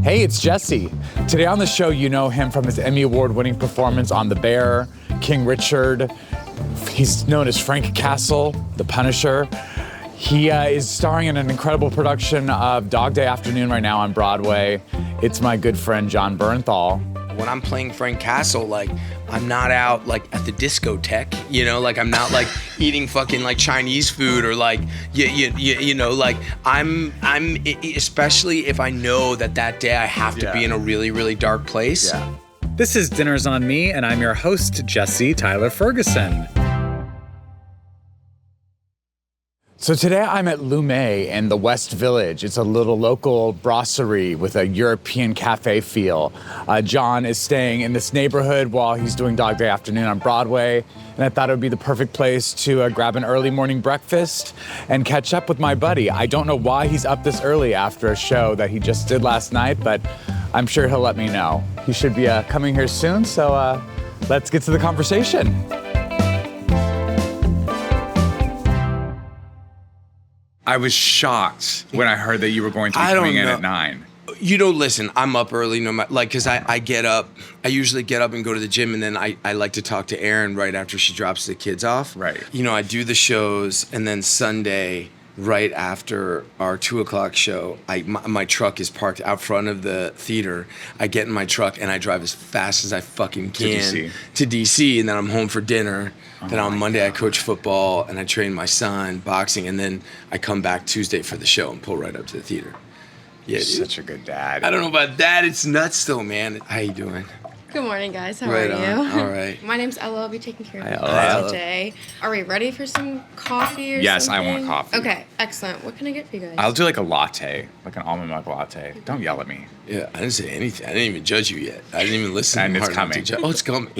Hey, it's Jesse. Today on the show, you know him from his Emmy Award-winning performance on The Bear, King Richard. He's known as Frank Castle, the Punisher. He is starring in an incredible production of Dog Day Afternoon right now on Broadway. It's my good friend, Jon Bernthal. When I'm playing Frank Castle, like, I'm not out, like, at the discotheque, you know? Like, I'm not, like, eating fucking, like, Chinese food or, like, you know, like, I'm, especially if I know that day I have to be in a really, really dark place. Yeah. This is Dinner's on Me, and I'm your host, Jesse Tyler Ferguson. So today I'm at Lume in the West Village. It's a little local brasserie with a European cafe feel. Jon is staying in this neighborhood while he's doing Dog Day Afternoon on Broadway, and I thought it would be the perfect place to grab an early morning breakfast and catch up with my buddy. I don't know why he's up this early after a show that he just did last night, but I'm sure he'll let me know. He should be coming here soon, so let's get to the conversation. I was shocked when I heard that you were going to be coming in at 9. You know, listen, I'm up early, no matter, like, because I get up, I usually get up and go to the gym, and then I like to talk to Erin right after she drops the kids off. Right. You know, I do the shows, and then Sunday, right after our 2 o'clock show, my truck is parked out front of the theater. I get in my truck, and I drive as fast as I fucking can to DC, and then I'm home for dinner. Then on Monday, I coach football, and I train my son, boxing, and then I come back Tuesday for the show and pull right up to the theater. Yeah, You're such a good dad. I don't know about that. It's nuts, though, man. How you doing? Good morning, guys. How right are on. you? All right. My name's Ella. I'll be taking care of you Ella. guys today. Are we ready for some coffee or Yes, something? I want coffee. Okay, excellent. What can I get for you guys? I'll do like a latte, like an almond milk latte. Don't yell at me. Yeah, I didn't say anything. I didn't even judge you yet. I didn't even listen. And it's hard enough to coming. judge. Oh, it's coming.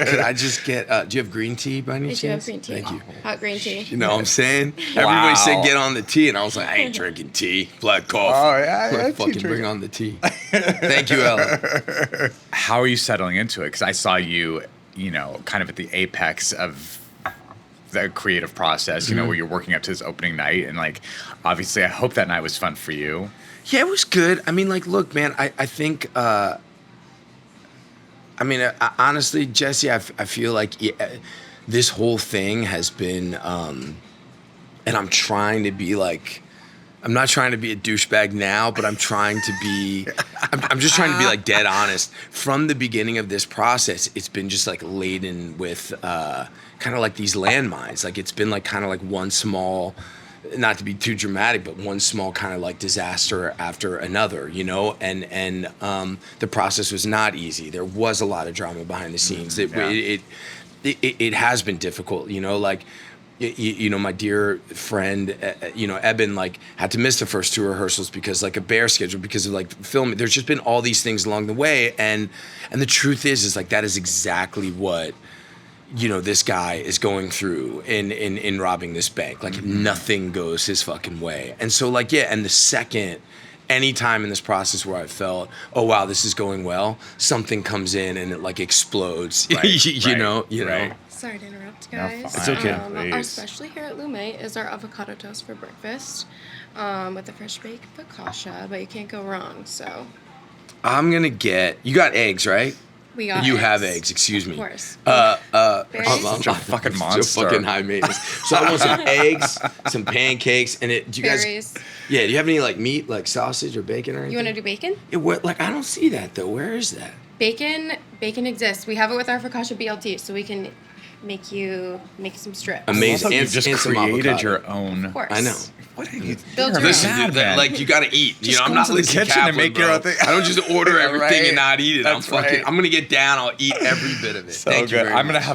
Could I just get, do you have green tea by any I chance? do have green tea. Thank you. Hot green tea. You know what I'm saying? Wow. Everybody said get on the tea, and I was like, I ain't drinking tea. Black coffee. Oh, yeah, I fucking bring on the tea. Thank you, Ella. How are you settling into it? Because I saw you, you know, kind of at the apex of the creative process, you know, where you're working up to this opening night. And, like, obviously, I hope that night was fun for you. Yeah, it was good. I mean, like, look, man, I think, honestly, Jesse, I feel like this whole thing has been, and I'm trying to be like, I'm not trying to be a douchebag now, but I'm trying to be, I'm just trying to be like dead honest. From the beginning of this process, it's been just like laden with kind of like these landmines. Like it's been like kind of like one small, not to be too dramatic, but one small kind of like disaster after another, you know? And the process was not easy. There was a lot of drama behind the scenes. It has been difficult, you know, like, you know, my dear friend, you know, Eben, like, had to miss the first 2 rehearsals because, like, a Bear schedule, because of, like, filming. There's just been all these things along the way, and the truth is, like, that is exactly what, you know, this guy is going through in robbing this bank. Like, nothing goes his fucking way. And so, like, yeah, and the second, any time in this process where I felt, oh, wow, this is going well, something comes in and it, like, explodes, Right, you know? Sorry to interrupt, No, guys. it's okay. Our specialty here at Lume is our avocado toast for breakfast with a fresh baked focaccia, but you can't go wrong, so. I'm going to get, you got eggs, right? We got You eggs. have eggs, excuse me. Of course. Such a fucking monster. So fucking high maintenance. So I want some eggs, some pancakes, and do you guys? Berries. Yeah. Do you have any like meat, like sausage or bacon or anything? You want to do bacon? Yeah, like I don't see that though. Where is that? Bacon exists. We have it with our focaccia BLT, so we can make some strips. Amazing. You And just some created avocado. your own. Of course. I know. What are you? Build your Listen, own. dude, like you gotta eat. You Just know, I'm go not into the Lizzy kitchen and Caplan, make your bro. own thing. I don't just order everything Right. and not eat it. That's right. I'm gonna get down. I'll eat every bit of it. So Thank you good. very I'm gonna much.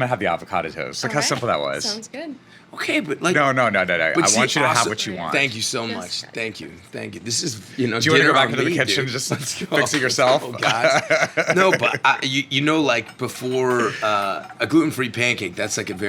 have the avocado toast. Look how Alright. simple that was. Sounds good. Okay, but like No. I But want see, you to have also- what you want. Thank you so Yes. much. Thank you. This is, you know, Do you want to dinner go back on into the me, kitchen dude. just Let's go. fix it yourself? Oh, God. No, but you know, like before a gluten-free pancake, that's like I have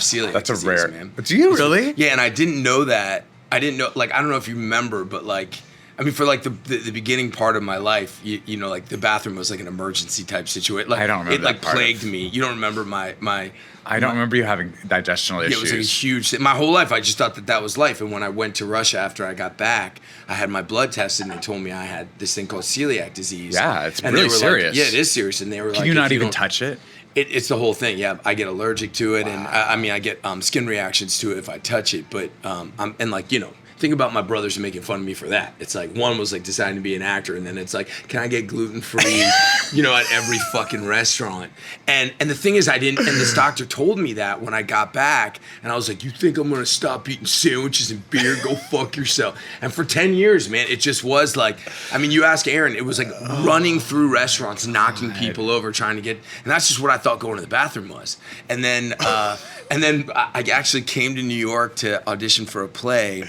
celiac That's a disease, rare. man. But do you really? Yeah, and I didn't know that. I didn't know, like, I don't know if you remember, but like, I mean, for like the beginning part of my life, you know, like the bathroom was like an emergency type situation. Like, I don't remember it like that part plagued me. You don't remember my I don't remember you having digestional issues. it was like a huge thing. My whole life, I just thought that was life. And when I went to Russia after I got back, I had my blood tested, and they told me I had this thing called celiac disease. Yeah, it's and really they were serious. Like, yeah, it is serious. And they were like, can you not even don't- touch it? It's the whole thing. Yeah, I get allergic to it, and I mean, I get skin reactions to it if I touch it. But and like, you know, think about my brothers making fun of me for that. It's like one was like deciding to be an actor, and then it's like, can I get gluten free? You know, at every fucking restaurant. And the thing is, I didn't. And this doctor told me that when I got back, and I was like, you think I'm gonna stop eating sandwiches and beer? Go fuck yourself. And for 10 years, man, it just was like, I mean, you ask Aaron, it was like running through restaurants, knocking people over, trying to get. And that's just what I thought going to the bathroom was. And then I actually came to New York to audition for a play.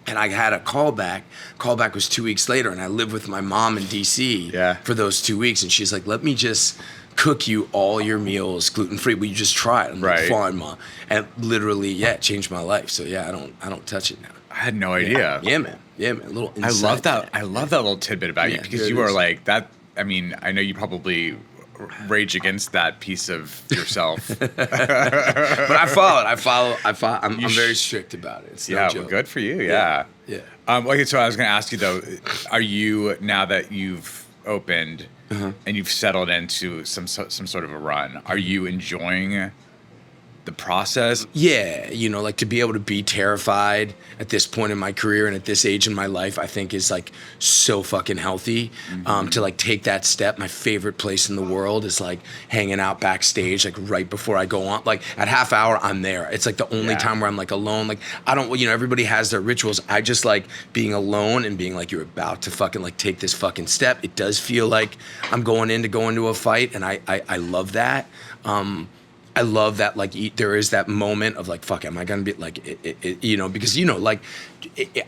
And I had a callback. Callback was 2 weeks later, and I lived with my mom in D.C. for those 2 weeks. And she's like, let me just cook you all your meals gluten-free. Will you just try it? I'm like, fine, Mom. And literally, it changed my life. So, yeah, I don't touch it now. I had no idea. Yeah, man. Yeah, man. A little I insight. love that little tidbit about you, because you are like that. I mean, I know you probably rage against that piece of yourself. But I follow. I'm very strict about it. It's no joke. Well, good for you. Yeah. Okay, so I was going to ask you though, are you, now that you've opened and you've settled into some sort of a run, are you enjoying the process? Yeah, you know, like to be able to be terrified at this point in my career and at this age in my life, I think is like so fucking healthy. To like take that step. My favorite place in the world is like hanging out backstage, like right before I go on. Like at half hour, I'm there. It's like the only time where I'm like alone. Like I don't, you know, everybody has their rituals. I just like being alone and being like, you're about to fucking like take this fucking step. It does feel like I'm going into a fight, and I love that. I love that, like, there is that moment of, like, fuck, am I going to be, like, you know, because, you know, like,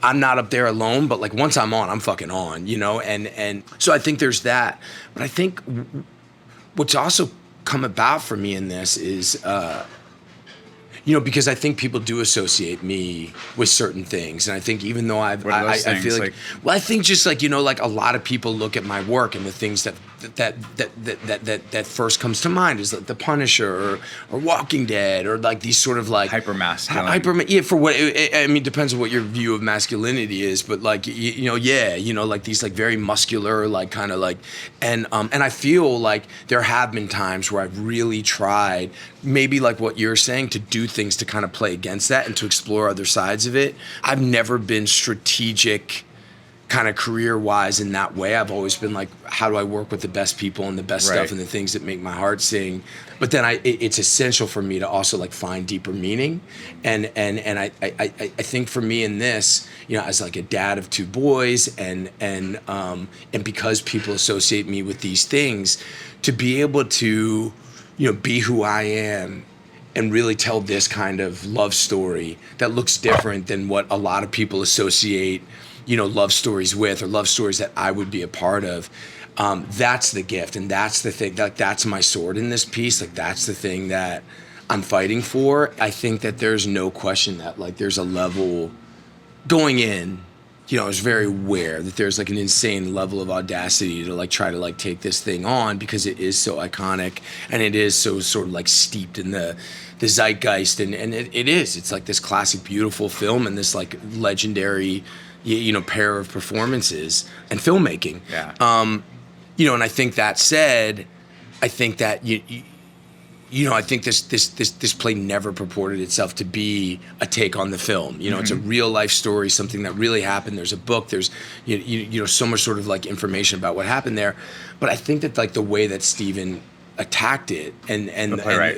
I'm not up there alone, but, like, once I'm on, I'm fucking on, you know, and so I think there's that. But I think what's also come about for me in this is, you know, because I think people do associate me with certain things, and I think even though I feel like, well, I think just like, you know, like a lot of people look at my work, and the things that first comes to mind is like The Punisher or Walking Dead, or like these sort of like hyper masculine. Yeah, for what I mean, depends on what your view of masculinity is, but like you know, like these like very muscular, like kind of like, and I feel like there have been times where I've really tried, maybe like what you're saying, to do things to kind of play against that and to explore other sides of it. I've never been strategic kind of career-wise in that way. I've always been like, how do I work with the best people and the best stuff and the things that make my heart sing? But then it's essential for me to also like find deeper meaning. And I think for me in this, you know, as like a dad of two boys, and because people associate me with these things, to be able to, you know, be who I am and really tell this kind of love story that looks different than what a lot of people associate, you know, love stories with, or love stories that I would be a part of. That's the gift, and that's the thing. Like, that's my sword in this piece. Like, that's the thing that I'm fighting for. I think that there's no question that, like, there's a level going in. You know, I was very aware that there's like an insane level of audacity to like try to like take this thing on, because it is so iconic and it is so sort of like steeped in the zeitgeist, and it is. It's like this classic, beautiful film and this like legendary, you know, pair of performances and filmmaking. Yeah. You know, and I think that said, I think that you know, I think this play never purported itself to be a take on the film. You know, it's a real life story, something that really happened. There's a book. There's you know, so much sort of like information about what happened there. But I think that like the way that Stephen attacked it, and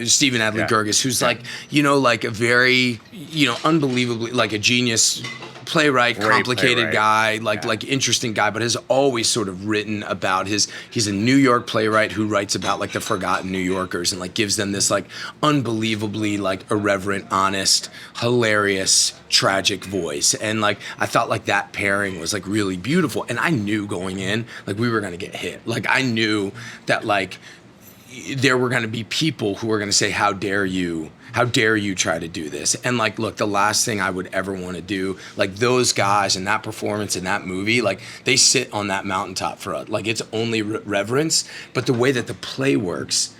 Stephen Adly Gurgis, who's like, you know, like a very, you know, unbelievably like a genius playwright, complicated guy, like interesting guy, but has always sort of written about he's a New York playwright who writes about like the forgotten New Yorkers, and like gives them this like unbelievably like irreverent, honest, hilarious, tragic voice. And like I thought like that pairing was like really beautiful, and I knew going in like we were gonna get hit. Like I knew that like, there were going to be people who were going to say, how dare you try to do this? And like, look, the last thing I would ever want to do, like those guys and that performance in that movie, like they sit on that mountaintop for us. Like it's only reverence, but the way that the play works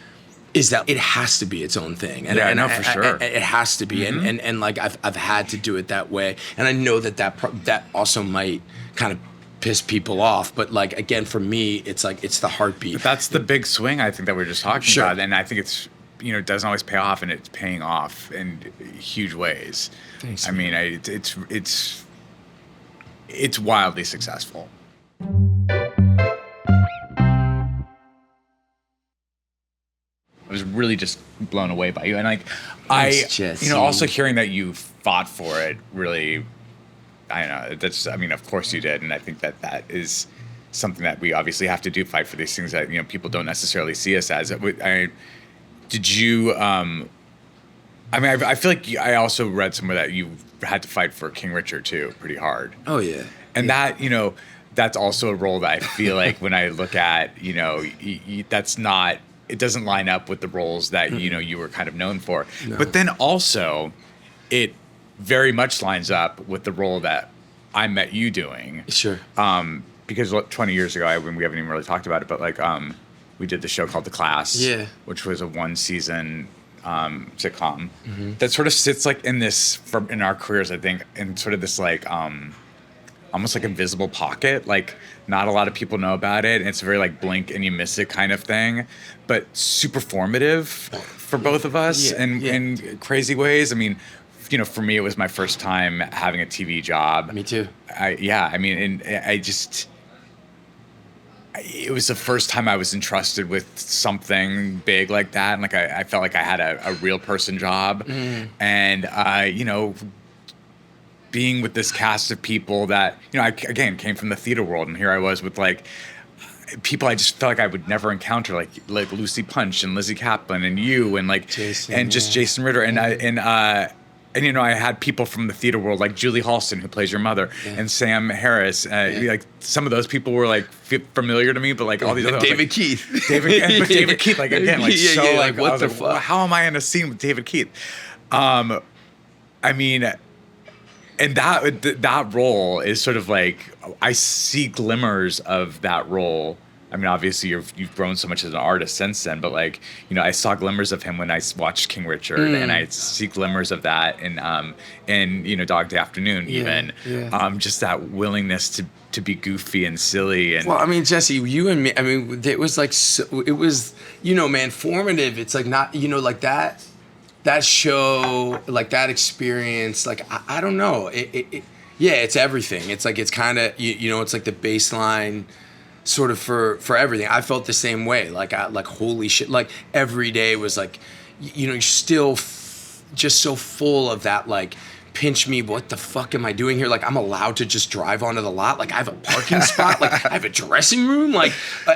is that it has to be its own thing. And, yeah, no, for sure. It has to be. Mm-hmm. And like I've had to do it that way. And I know that also might kind of piss people off, but like again, for me, it's like it's the heartbeat. But that's the big swing I think that we're just talking about, and I think it's it doesn't always pay off, and it's paying off in huge ways. Thanks. I mean, it's wildly successful. I was really just blown away by you, and like also hearing that you fought for it really. I don't know. I mean, of course you did, and I think that is something that we obviously have to do. Fight for these things that people don't necessarily see us as. Did you? I mean, I feel like I also read somewhere that you had to fight for King Richard too, pretty hard. Oh yeah, and that that's also a role that I feel like when I look at that's not. It doesn't line up with the roles that you were kind of known for. No. But then also, it very much lines up with the role that I met you doing. Sure. Because 20 years ago, we haven't even really talked about it, but like we did the show called The Class, which was a 1-season sitcom that sort of sits like in our careers, I think, in sort of this like almost like invisible pocket. Like not a lot of people know about it. And it's very like blink and you miss it kind of thing, but super formative for both of us in crazy ways. I mean, for me, it was my first time having a TV job. Me too. It was the first time I was entrusted with something big like that. And like, I felt like I had a real person job. And, being with this cast of people that, I, again, came from the theater world. And here I was with like people I just felt like I would never encounter, like Lucy Punch and Lizzy Caplan and you and like, Jason, just Jason Ritter. And I had people from the theater world like Julie Halston, who plays your mother, and Sam Harris. Like some of those people were like familiar to me, but like all these other David Keith, David Keith, like again, like like what the fuck? How am I in a scene with David Keith? I mean, and that role is sort of like I see glimmers of that role. I mean, obviously you've grown so much as an artist since then, but like, I saw glimmers of him when I watched King Richard, and I see glimmers of that in Dog Day Afternoon, even. Just that willingness to be goofy and silly. And well, I mean, Jesse, you and me, I mean, it was like, it was, man, formative. It's like not, like that show, like that experience, like, I don't know. It's everything. It's like, it's kind of, it's like the baseline sort of for everything. I felt the same way. Like, holy shit. Like every day was like, you're still just so full of that, like, pinch me, what the fuck am I doing here? Like, I'm allowed to just drive onto the lot. Like, I have a parking spot. Like, I have a dressing room. Like,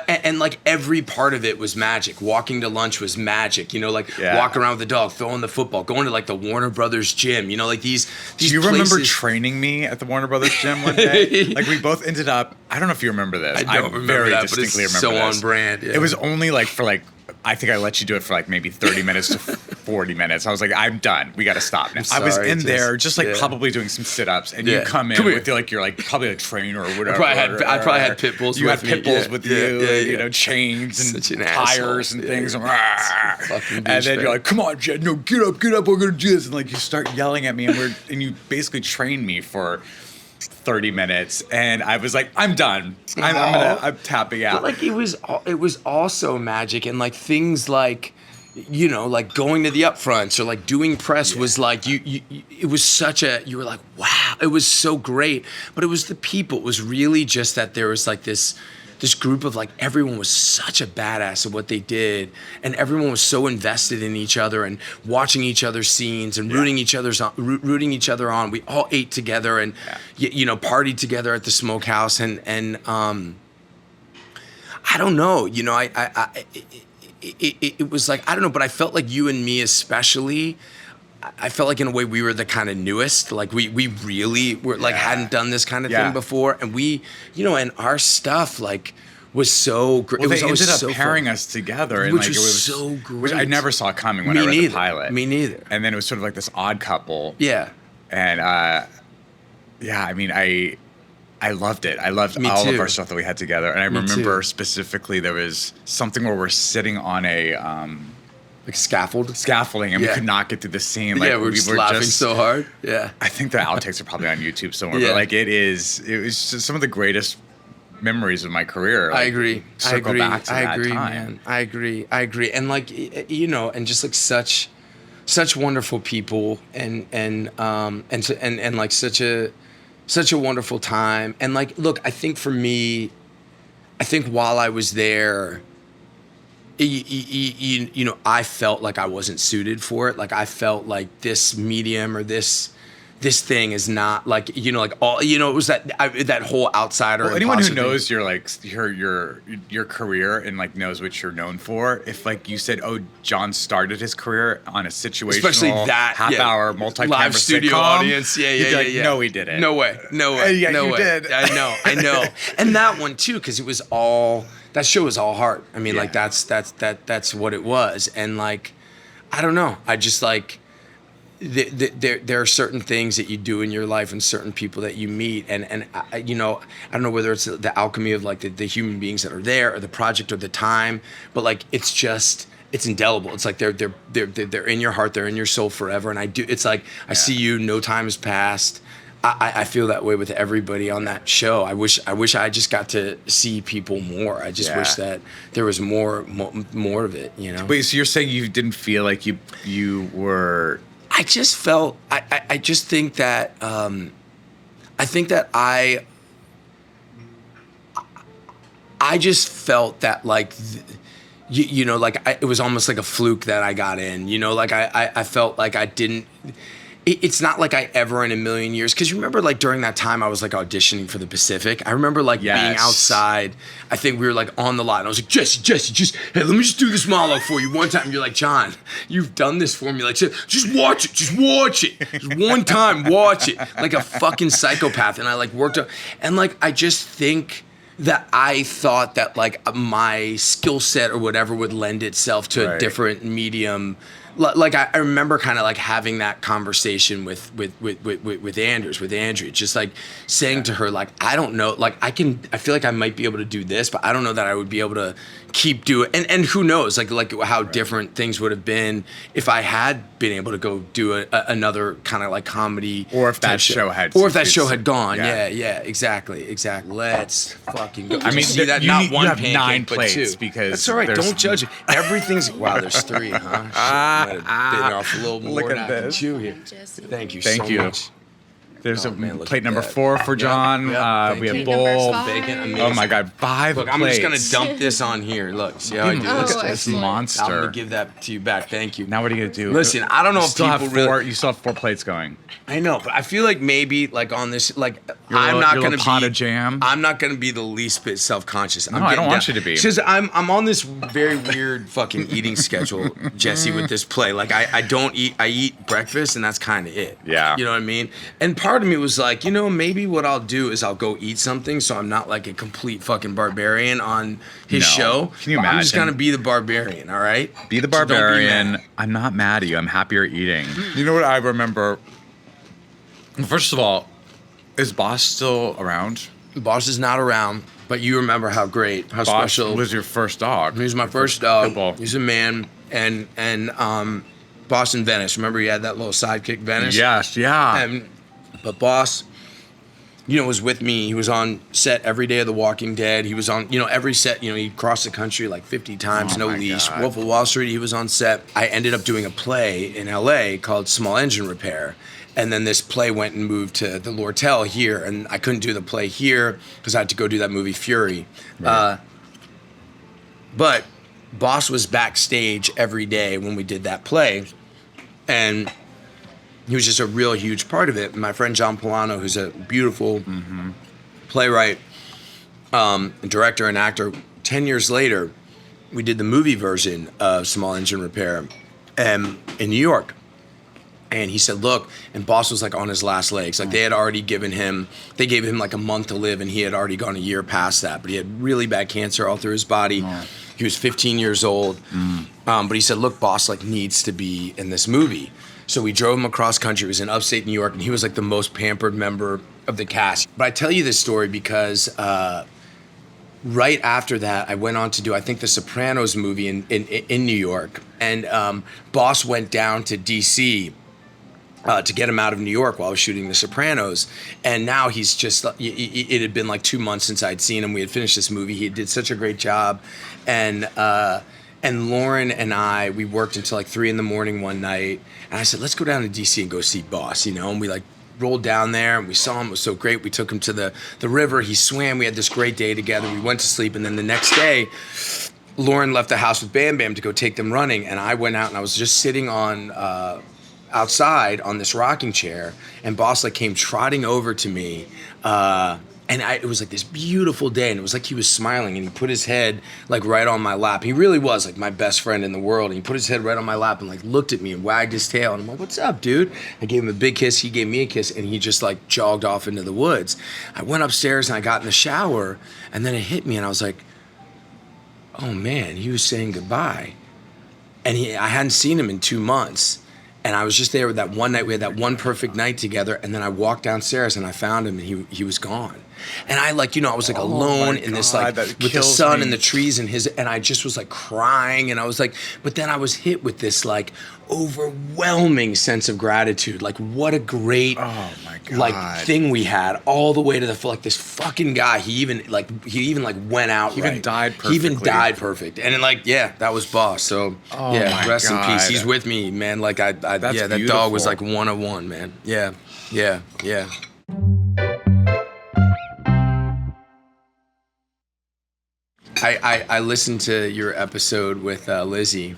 and like every part of it was magic. Walking to lunch was magic. Walking around with the dog, throwing the football, going to like the Warner Brothers gym. Like these. Do you remember training me at the Warner Brothers gym one day? Like, we both ended up. I don't know if you remember this. I don't remember that, but it's so on brand. Yeah. It was only like for like. I think I let you do it for like maybe 30 minutes to 40 minutes. I was like, I'm done. We got to stop now. I was in there just like probably doing some sit-ups, and you come in with you're like probably a trainer or whatever. I probably had pit bulls. You had pit bulls with you, chains and tires and things. And then you're like, come on, Jed, no, get up, we're gonna do this. And like you start yelling at me, and you basically train me for 30 minutes, and I was like, I'm done. I'm tapping out. But like it was also magic, and like things like, like going to the upfronts or like doing press was like it was you were like, wow, it was so great. But it was the people. It was really just that there was like this group of like everyone was such a badass at what they did, and everyone was so invested in each other and watching each other's scenes and rooting each other on. We all ate together and partied together at the smokehouse, and I don't know, it was like, I don't know, but I felt like you and me especially, I felt like in a way we were the kind of newest. Like we really were like hadn't done this kind of thing before, and we, and our stuff, like was so great. Well, It was they always ended up so pairing fun. us together, and Which like was it was so which I great. never saw coming when I read the pilot. Me neither. And then it was sort of like this odd couple. Yeah. And yeah, I mean, I loved it. I loved Me all too. of our stuff that we had together. And I Me remember too. specifically there was something where we're sitting on a Like scaffold. scaffolding and we Yeah. could not get through the scene. Like Yeah, we're just laughing so hard. Yeah. I think the outtakes are probably on YouTube somewhere. Yeah. But like it was just some of the greatest memories of my career. I Like, agree. Circle back to I that agree, time. man. I agree. And like you know, and just like such wonderful people and like such a wonderful time. And like, look, I think for me, I think while I was there, you know, I felt like I wasn't suited for it. Like I felt like this medium or this thing is not like, you know, like all, you know, it was that whole outsider. Well, anyone who imposter thing. knows your like your career and like knows what you're known for, if like you said, "Oh, Jon started his career on a situational, especially that half-hour multi-camera live studio sitcom," audience, you'd be like, yeah. "No, he didn't. No way, Yeah, no you way. did. I know, and that one too, because it was all that show was all heart. I mean, like Yeah. that's what it was, and like, I don't know, I just like. There are certain things that you do in your life and certain people that you meet and you know, I don't know whether it's the alchemy of like the human beings that are there or the project or the time, but like it's indelible. It's like they're in your heart, they're in your soul forever. And it's like I see you, no time has passed. I feel that way with everybody on that show. I wish I just got to see people more. I just wish that there was more of it, you know. Wait, so you're saying you didn't feel like you were? I just felt. I just think that. I think that I just felt that like, you know, like it was almost like a fluke that I got in. You know, like I felt like I didn't. It's not like I ever in a million years, because you remember like during that time I was like auditioning for the Pacific. I remember like being outside. I think we were like on the lot and I was like, Jesse, just hey, let me just do this monologue for you one time. And you're like, Jon, you've done this for me. Like, just watch it, just one time, watch it, like a fucking psychopath. And I like worked up, and like I just think that I thought that like my skill set or whatever would lend itself to a different medium. Like I remember kind of like having that conversation with Andrea, just like saying to her, like, I don't know, like I feel like I might be able to do this, but I don't know that I would be able to keep doing, and who knows, like how different things would have been if I had been able to go do another kind of like comedy, or if that show had gone. Yeah, exactly. Let's fucking go. I mean, see that you not need- one you have pancake, 9 but plates 2. because that's all right. there's- Don't judge it. Everything's wow. There's 3, huh? Shit, might have bitten off a little more Look than at I can this. chew here. Jesse. Thank you Thank so you. much. There's Oh, a man, look plate at number that. 4 for Jon. Thank We you. have Plate number bowl. 5. Bacon, amazing. Oh my God, 5 Look, plates. I'm just gonna dump this on here. Look, see how I do Oh, this? Look at this excellent. monster. I'm gonna give that to you back. Thank you. Now what are you gonna do? Listen, I don't know You if still people have really. 4. You still have 4 plates going. I know, but I feel like maybe like on this, like Your I'm little- not your gonna little pot be. of jam? I'm not gonna be the least bit self-conscious. No, I don't want you to be. Because I'm on this very weird fucking eating schedule, Jesse, with this play. Like I don't eat. I eat breakfast, and that's kind of it. Yeah. You know what I mean? And part of me was like, you know, maybe what I'll do is I'll go eat something, so I'm not like a complete fucking barbarian on his No. show. Can you But I'm just imagine? gonna be the barbarian. All right. Be the So don't be barbarian. mad. I'm not mad at you. I'm happy you're eating. You know what I remember? First of all, is Boss still around? Boss is not around, but you remember how great, how Boss special. was your first dog. He was my first dog. Pitbull. He's a man, and Boss and Venice. Remember, he had that little sidekick, Venice. Yes, yeah. But Boss, you know, was with me. He was on set every day of The Walking Dead. He was on, you know, every set. You know, he crossed the country like 50 times, Oh no my leash. God. Wolf of Wall Street. He was on set. I ended up doing a play in L.A. called Small Engine Repair. And then this play went and moved to the Lortel here, and I couldn't do the play here because I had to go do that movie Fury. Right. But Boss was backstage every day when we did that play, and he was just a real huge part of it. My friend John Polano, who's a beautiful playwright, director, and actor, 10 years later, we did the movie version of Small Engine Repair in New York. And he said, look, and boss was like on his last legs. Like they had already gave him like a month to live, and he had already gone a year past that. But he had really bad cancer all through his body. He was 15 years old. But he said, look, boss like needs to be in this movie. So we drove him across country. It was in upstate New York, and he was like the most pampered member of the cast. But I tell you this story because right after that, I went on to do, I think, the Sopranos movie in New York. And boss went down to D.C., to get him out of New York while I was shooting The Sopranos. And now he's just, it had been like 2 months since I'd seen him. We had finished this movie. He did such a great job. And Lauren and I, we worked until like 3 a.m. one night. And I said, let's go down to DC and go see boss, you know? And we like rolled down there and we saw him. It was so great. We took him to the river. He swam. We had this great day together. We went to sleep. And then the next day, Lauren left the house with Bam Bam to go take them running. And I went out and I was just sitting on, outside on this rocking chair, and boss like came trotting over to me, and it was like this beautiful day, and it was like he was smiling, and he put his head like right on my lap. He really was like my best friend in the world, and he put his head right on my lap and like looked at me and wagged his tail, and I'm like, what's up, dude? I gave him a big kiss, he gave me a kiss, and he just like jogged off into the woods. I went upstairs and I got in the shower, and then it hit me, and I was like, oh man, he was saying goodbye. And I hadn't seen him in 2 months. And I was just there with that one night. We had that one perfect night together. And then I walked downstairs and I found him, and he was gone. And I like, you know, I was like alone in this like with the sun and the trees and I just was like crying. And I was like, but then I was hit with this like overwhelming sense of gratitude. Like what a great like thing we had all the way to the like this fucking guy. He even went out. He even died perfectly. He even died perfect. And then like, yeah, that was boss. So yeah, rest in peace. He's with me, man. Like that dog was like 101, man. Yeah. I listened to your episode with Lizzy.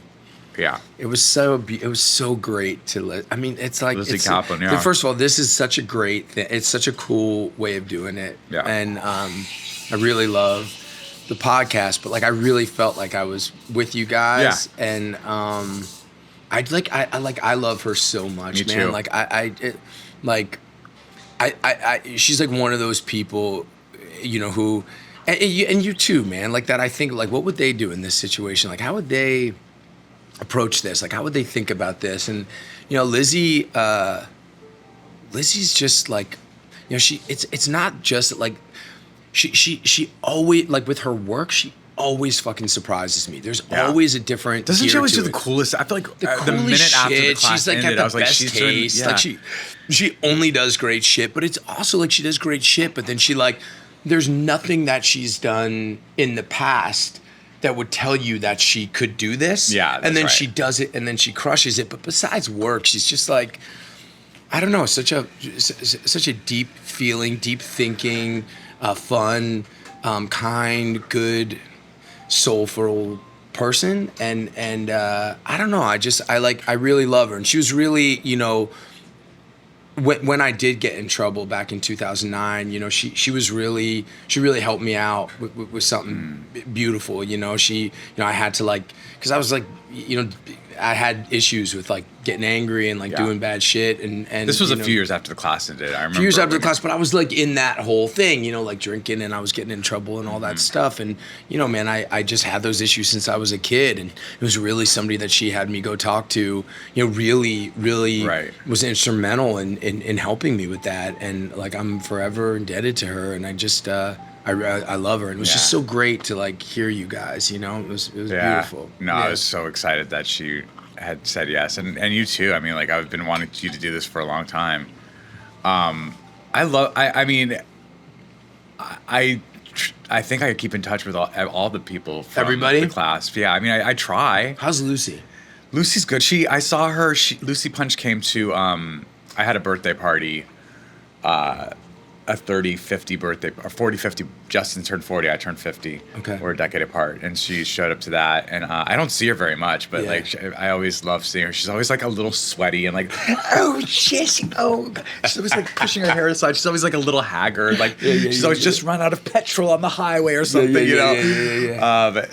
Yeah, it was so great to I mean, it's like Lizzy Caplan. Yeah. First of all, this is such a great thing. It's such a cool way of doing it. Yeah. And I really love the podcast, but like I really felt like I was with you guys. Yeah. And I love her so much, Me man. Too. Like she's like one of those people, you know, who. And you too, man. Like that, I think, like, what would they do in this situation? Like, how would they approach this? Like, how would they think about this? And, you know, Lizzy's just like, you know, it's not just like, she always, like, with her work, she always fucking surprises me. There's always a different. Doesn't she always do the coolest? I feel like the minute after the class she's like ended, got the best taste. Like she only does great shit, but it's also like she does great shit, but then she like. There's nothing that she's done in the past that would tell you that she could do this. Yeah, and then she does it, and then she crushes it. But besides work, she's just like, I don't know, such a deep feeling, deep thinking, fun, kind, good, soulful person. And I don't know, I really love her. And she was really, you know. When I did get in trouble back in 2009, you know, she really helped me out with something beautiful. You know, I had to like, cause I was like, you know, I had issues with like getting angry and like doing bad shit. And this was a few years after the class ended. I remember. A few years after the class, but I was like in that whole thing, you know, like drinking, and I was getting in trouble and all that stuff. And, you know, man, I just had those issues since I was a kid. And it was really somebody that she had me go talk to, you know, really was instrumental in helping me with that. And like, I'm forever indebted to her. And I just, I love her. And it was just so great to like hear you guys, you know, it was beautiful. No, I was so excited that she had said yes. And you too. I mean, like I've been wanting you to do this for a long time. I mean, I think I keep in touch with all the people from everybody? The class. Yeah. I mean, I try. How's Lucy? Lucy's good. I saw her, Lucy Punch came to, I had a birthday party, a 30-50 birthday, or 40-50. Justin turned 40, I turned 50. Okay. We're a decade apart, and she showed up to that. And I don't see her very much, but like I always love seeing her. She's always like a little sweaty and like, oh shit, oh. She's always like pushing her hair aside. She's always like a little haggard, like she's always just run out of petrol on the highway or something, you know.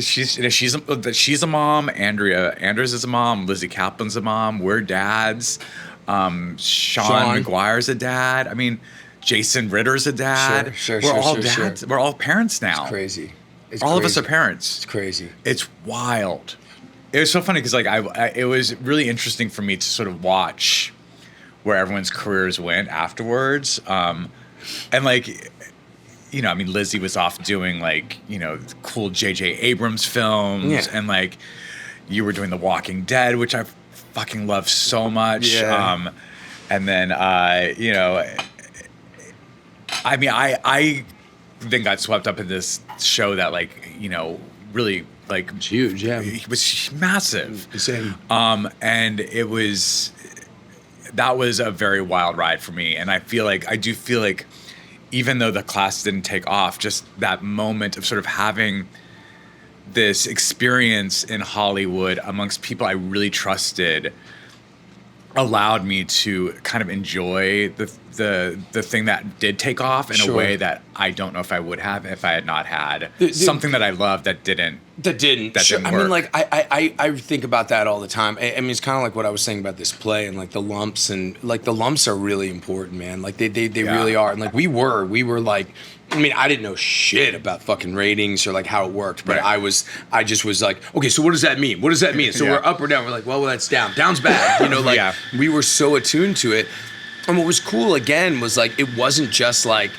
she's a mom. Andrews is a mom. Lizzy Caplan's a mom. We're dads. Sean McGuire's a dad. I mean, Jason Ritter's a dad. We're all dads. We're all parents now. It's crazy. All of us are parents. It's crazy. It's wild. It was so funny because like it was really interesting for me to sort of watch where everyone's careers went afterwards, and like. You know, I mean, Lizzy was off doing like, you know, cool J.J. Abrams films, and like you were doing The Walking Dead, which I fucking love so much. Yeah. And then, you know, I mean, I then got swept up in this show that like, you know, really like it's huge. Yeah, it was massive. Insane. And that was a very wild ride for me, and I do feel like. Even though the class didn't take off, just that moment of sort of having this experience in Hollywood amongst people I really trusted allowed me to kind of enjoy the thing that did take off in a way that I don't know if I would have if I had not had something that I loved that didn't sure. work. I mean, like I think about that all the time. I mean, it's kind of like what I was saying about this play and like the lumps, and like the lumps are really important, man. Like they really are. And like we were like, I mean, I didn't know shit about fucking ratings or like how it worked, but I just was like, okay, so what does that mean? What does that mean? So we're up or down? We're like, well, that's down. Down's bad. You know, like we were so attuned to it. And what was cool again was like, it wasn't just like,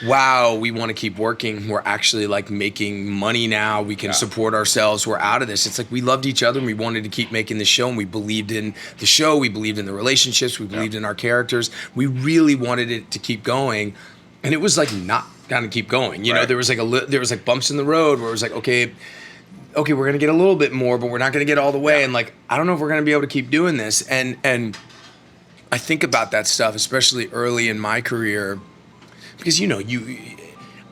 wow, we want to keep working. We're actually like making money now. We can support ourselves. We're out of this. It's like we loved each other and we wanted to keep making the show, and we believed in the show. We believed in the relationships. We believed in our characters. We really wanted it to keep going. And it was like not gonna keep going. You know, there was like bumps in the road where it was like, okay, we're gonna get a little bit more, but we're not gonna get all the way. And like, I don't know if we're gonna be able to keep doing this. And I think about that stuff, especially early in my career, because you know,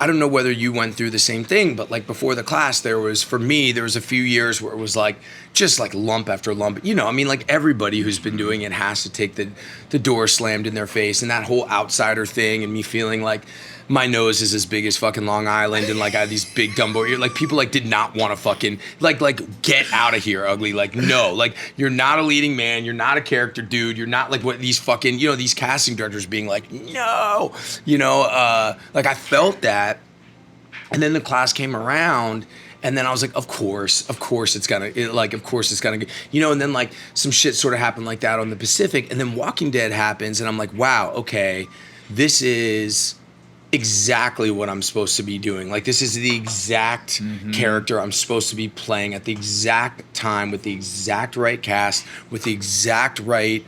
I don't know whether you went through the same thing, but like before the class, there was a few years where it was like just like lump after lump. You know, I mean, like everybody who's been doing it has to take the door slammed in their face, and that whole outsider thing, and me feeling like my nose is as big as fucking Long Island, and like I had these big Dumbo ears. Like people like did not want to fucking like get out of here, ugly. Like no, like you're not a leading man, you're not a character dude, you're not like what these fucking, you know, these casting directors being like, no, you know, like I felt that, and then the class came around. And then I was like, of course it's gonna, you know, and then like some shit sort of happened like that on the Pacific, and then Walking Dead happens, and I'm like, wow, okay, this is exactly what I'm supposed to be doing. Like this is the exact character I'm supposed to be playing at the exact time with the exact right cast, with the exact right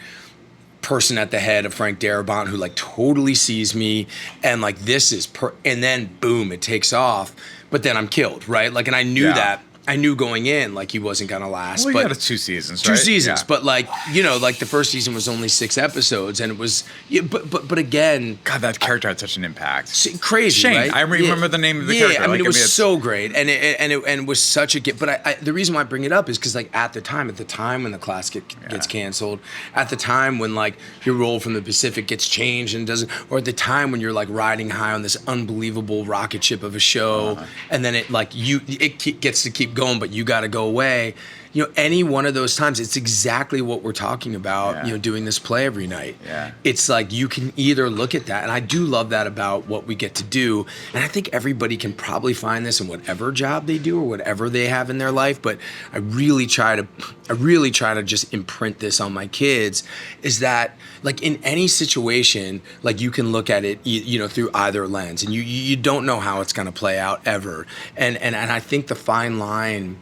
person at the head of Frank Darabont who like totally sees me, and like this is and then boom, it takes off. But then I'm killed, right? Like, and I knew that. I knew going in, like, he wasn't going to last. Well, but you had 2 seasons, right? 2 seasons. Yeah. But, like, you know, like, the first season was only 6 episodes, and it was, but again. God, that character had such an impact. Crazy, Shane, right? I remember the name of the character. Yeah, I mean, it was so great, and it was such a gift. But the reason why I bring it up is because, like, at the time when the class gets canceled, at the time when, like, your role from the Pacific gets changed and doesn't, or at the time when you're, like, riding high on this unbelievable rocket ship of a show, and then it, like, it gets to keep going, but you got to go away. You know, any one of those times, it's exactly what we're talking about, you know, doing this play every night. Yeah. It's like you can either look at that, and I do love that about what we get to do, and I think everybody can probably find this in whatever job they do or whatever they have in their life, but I really try to just imprint this on my kids, is that, like, in any situation, like, you can look at it, you know, through either lens, and you don't know how it's going to play out ever. And I think the fine line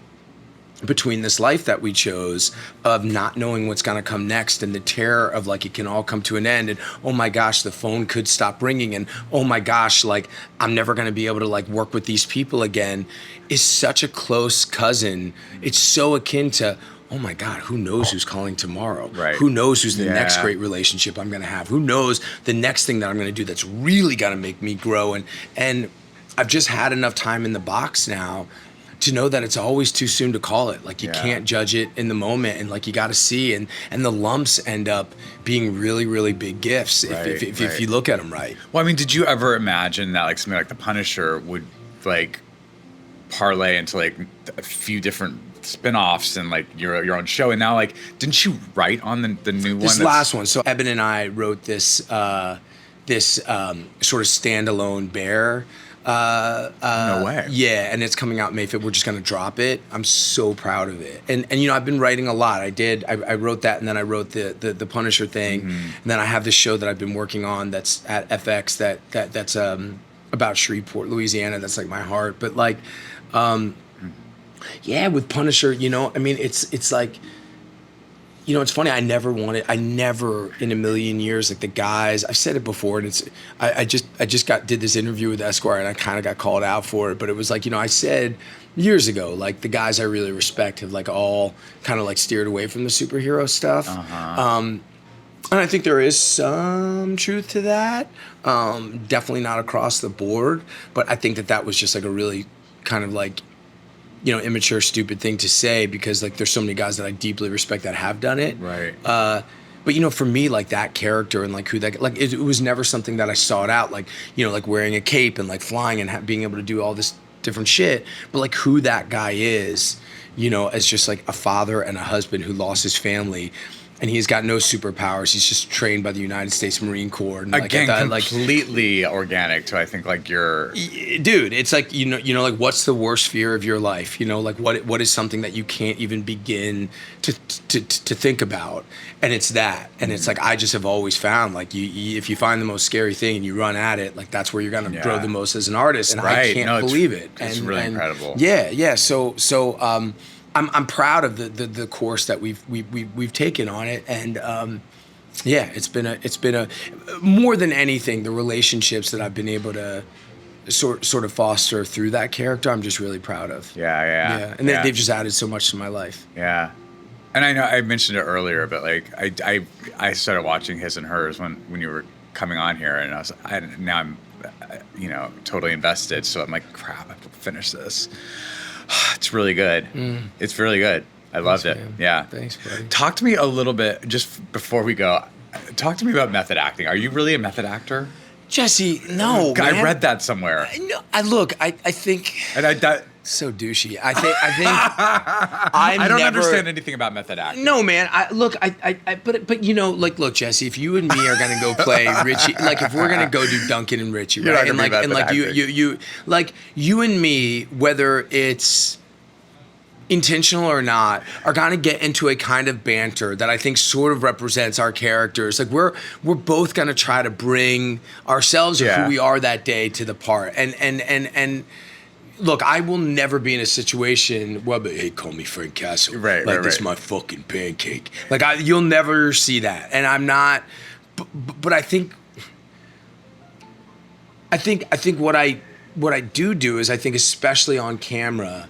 between this life that we chose of not knowing what's going to come next, and the terror of, like, it can all come to an end, and oh my gosh, the phone could stop ringing, and oh my gosh, like, I'm never going to be able to, like, work with these people again, is such a close cousin. It's so akin to, oh my God, who knows who's calling tomorrow? Right. Who knows who's the next great relationship I'm going to have? Who knows the next thing that I'm going to do that's really going to make me grow? And I've just had enough time in the box now to know that it's always too soon to call it. Like, you can't judge it in the moment, and, like, you got to see, and the lumps end up being really, really big gifts if you look at them right. Well, I mean, did you ever imagine that, like, something like The Punisher would, like, parlay into like a few different spin-offs and like your own show. And now, like, didn't you write on the new one? This last one. So Eben and I wrote this sort of standalone Bear. No way. Yeah, and it's coming out May 5th. We're just gonna drop it. I'm so proud of it. And you know, I've been writing a lot. I wrote that, and then I wrote the Punisher thing, and then I have this show that I've been working on that's at FX that's about Shreveport, Louisiana. That's like my heart. But like, yeah, with Punisher, you know, I mean, it's like, you know, it's funny. I never in a million years, like the guys. I've said it before, and I just did this interview with Esquire, and I kind of got called out for it. But it was like, you know, I said years ago, like the guys I really respect have like all kind of like steered away from the superhero stuff. And I think there is some truth to that. Definitely not across the board, but I think that was just like a really kind of like, you know, immature, stupid thing to say, because like there's so many guys that I deeply respect that have done it. Right. But you know, for me, like that character and like who that, like it was never something that I sought out, like, you know, like wearing a cape and like flying and being able to do all this different shit. But like who that guy is, you know, as just like a father and a husband who lost his family. And he's got no superpowers. He's just trained by the United States Marine Corps. And again, like, completely organic to, I think, like your... Dude, it's like, you know, like what's the worst fear of your life? You know, like what is something that you can't even begin to think about? And it's that. And it's like, I just have always found, like, if you find the most scary thing and you run at it, like that's where you're going to grow the most as an artist. And I can't believe it. It's really incredible. Yeah. So I'm proud of the course that we've taken on it, and yeah, it's been a more than anything, the relationships that I've been able to sort of foster through that character, I'm just really proud of. Yeah. And they've just added so much to my life. Yeah, and I know I mentioned it earlier, but like I started watching His and Hers when you were coming on here, and now I'm you know, totally invested. So I'm like, crap, I have to finish this. It's really good. It's really good. I loved it. Man. Yeah. Thanks, buddy. Talk to me a little bit, just before we go, talk to me about method acting. Are you really a method actor? Jesse, no, man. I read that somewhere. No, I think... And so douchey. I think I don't understand anything about method acting. No, man. But you know, like, look, Jesse, if you and me are gonna go play Richie, like if we're gonna go do Duncan and Richie, right? And you and me, whether it's intentional or not, are gonna get into a kind of banter that I think sort of represents our characters. Like we're both gonna try to bring ourselves or who we are that day to the part. And look, I will never be in a situation where, hey, call me Frank Castle. Right. This is my fucking pancake. Like you'll never see that. And I'm not, but I think what I do is I think especially on camera,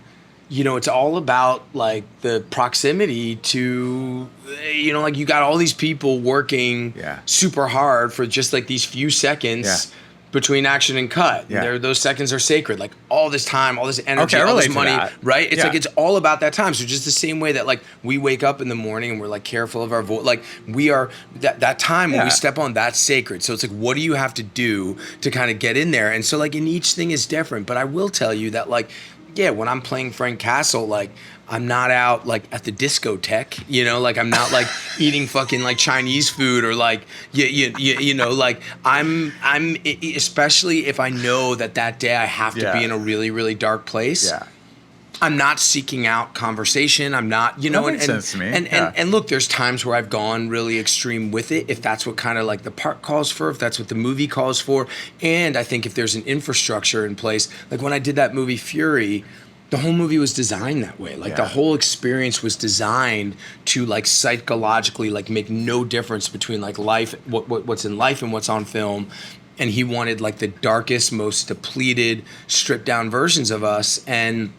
you know, it's all about like the proximity to, you know, like you got all these people working super hard for just like these few seconds between action and cut. Yeah. Those seconds are sacred. Like all this time, all this energy, all this money, right? It's like, it's all about that time. So just the same way that like we wake up in the morning and we're like careful of our voice, like we are that time when we step on, that's sacred. So it's like, what do you have to do to kind of get in there? And so like in each thing is different, but I will tell you that like, yeah, when I'm playing Frank Castle, like I'm not out like at the discotheque, you know, like I'm not like eating fucking like Chinese food or like, you know, like I'm especially if I know that day I have to be in a really, really dark place. Yeah. I'm not seeking out conversation. I'm not, you know, that makes sense to me. And look, there's times where I've gone really extreme with it, if that's what kind of like the part calls for, if that's what the movie calls for. And I think if there's an infrastructure in place, like when I did that movie Fury, the whole movie was designed that way. Like the whole experience was designed to like psychologically like make no difference between like life, what's in life and what's on film. And he wanted like the darkest, most depleted, stripped down versions of us. And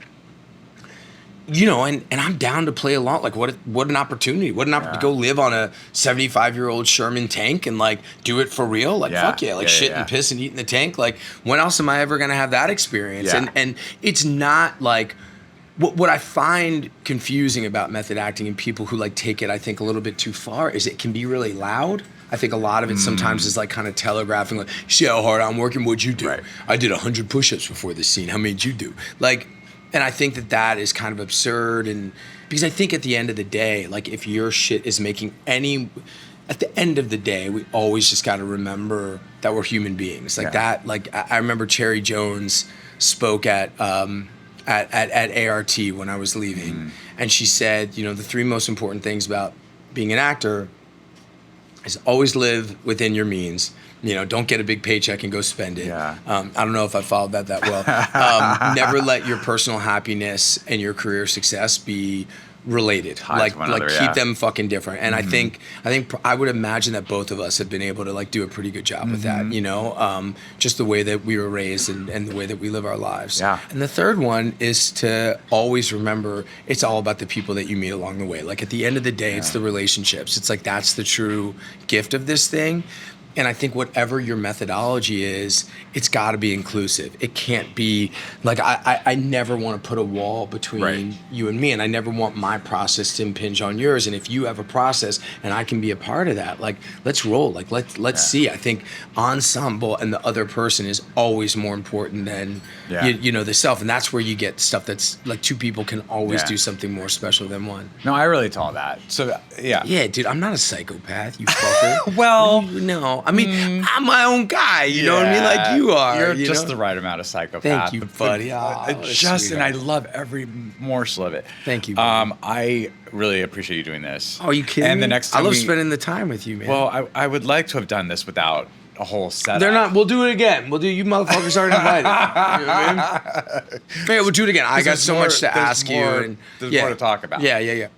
you know, and I'm down to play along. Like, what an opportunity. What an opportunity to go live on a 75-year-old Sherman tank and, like, do it for real. Like, fuck yeah. Like, shit and piss and eat in the tank. Like, when else am I ever going to have that experience? Yeah. And it's not, like, what I find confusing about method acting and people who, like, take it, I think, a little bit too far is it can be really loud. I think a lot of it sometimes is, like, kind of telegraphing, like, see how hard I'm working? What'd you do? Right. I did 100 push-ups before this scene. How many did you do? Like... I think that is kind of absurd, and because I think at the end of the day, like if your shit is making any, at the end of the day, we always just got to remember that we're human beings. Like that, like I remember Cherry Jones spoke at ART when I was leaving, and she said, you know, the 3 most important things about being an actor is always live within your means. You know, don't get a big paycheck and go spend it. Yeah. I don't know if I followed that well. Never let your personal happiness and your career success be related. Keep them fucking different. And I think I would imagine that both of us have been able to like do a pretty good job with that, you know, just the way that we were raised and the way that we live our lives. Yeah. And the third one is to always remember it's all about the people that you meet along the way. Like at the end of the day, it's the relationships. It's like that's the true gift of this thing. And I think whatever your methodology is, it's got to be inclusive. It can't be like I never want to put a wall between you and me, and I never want my process to impinge on yours. And if you have a process and I can be a part of that, like let's roll. Like let's see. I think ensemble and the other person is always more important than you know the self, and that's where you get stuff that's like 2 people can always do something more special than one. No, I relate to all that. So yeah, dude, I'm not a psychopath, you fucker. Well, no. I mean, I'm my own guy. You know what I mean? Like you are. You're just the right amount of psychopath. Thank you, buddy. And I love every morsel of it. Thank you, buddy. I really appreciate you doing this. Oh, are you kidding and me? The next time I love spending the time with you, man. Well, I would like to have done this without a whole setup. They're not. We'll do it again. You motherfuckers aren't invited. You know what I mean? Yeah, we'll do it again. I got so much to ask you. And there's more to talk about. Yeah.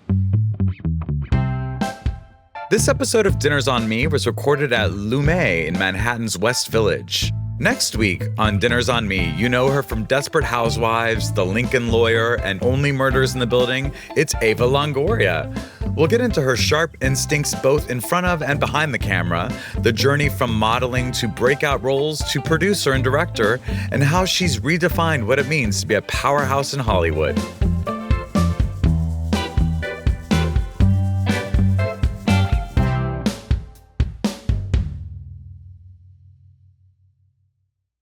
This episode of Dinner's on Me was recorded at Lume in Manhattan's West Village. Next week on Dinner's on Me, you know her from Desperate Housewives, The Lincoln Lawyer, and Only Murders in the Building. It's Ava Longoria. We'll get into her sharp instincts both in front of and behind the camera, the journey from modeling to breakout roles to producer and director, and how she's redefined what it means to be a powerhouse in Hollywood.